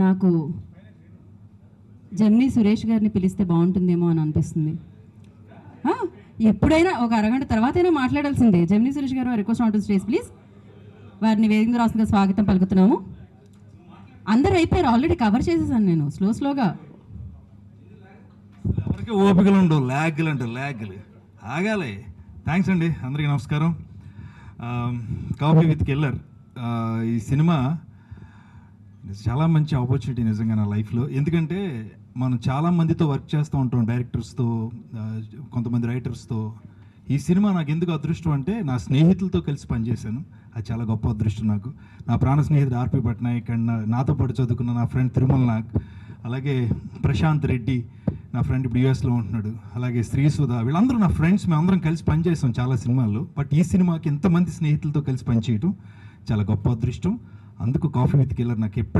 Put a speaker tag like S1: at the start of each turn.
S1: నాకు జెమినీ సురేష్ గారిని పిలిస్తే బాగుంటుందేమో అని అనిపిస్తుంది. ఎప్పుడైనా ఒక అరగంట తర్వాతైనా మాట్లాడాల్సిందే. జెమినీ సురేష్ గారు request on to stage please. వారిని వేదిక రాసుగా స్వాగతం పలుకుతున్నాము. అందరూ అయిపోయారు, ఆల్రెడీ కవర్ చేసేసాను నేను స్లోగా.
S2: ఎవరికి ఓపికలు ఉండవు, ల్యాగ్లు అంటే ల్యాగ్లు ఆగాలి. థ్యాంక్స్ అండి, అందరికీ నమస్కారం. కాఫీ విత్ కిల్లర్ ఈ సినిమా చాలా మంచి ఆపర్చునిటీ నిజంగా నా లైఫ్లో. ఎందుకంటే మనం చాలామందితో వర్క్ చేస్తూ ఉంటాం, డైరెక్టర్స్తో, కొంతమంది రైటర్స్తో. ఈ సినిమా నాకు ఎందుకు అదృష్టం అంటే నా స్నేహితులతో కలిసి పనిచేశాను. అది చాలా గొప్ప అదృష్టం నాకు. నా ప్రాణ స్నేహితుడు ఆర్పి పట్నాయక్ అండ్ నాతో పాటు చదువుకున్న నా ఫ్రెండ్ తిరుమల నాగ్, అలాగే ప్రశాంత్ రెడ్డి నా ఫ్రెండ్ ఇప్పుడు యూఎస్లో ఉంటున్నాడు, అలాగే శ్రీసుధ, వీళ్ళందరూ నా ఫ్రెండ్స్. మేము అందరం కలిసి పనిచేసాం చాలా సినిమాల్లో. బట్ ఈ సినిమాకి ఎంతమంది స్నేహితులతో కలిసి పనిచేయటం చాలా గొప్ప అదృష్టం. అందుకు కాఫీ విత్ కిల్లర్ నాకు ఎప్పటికీ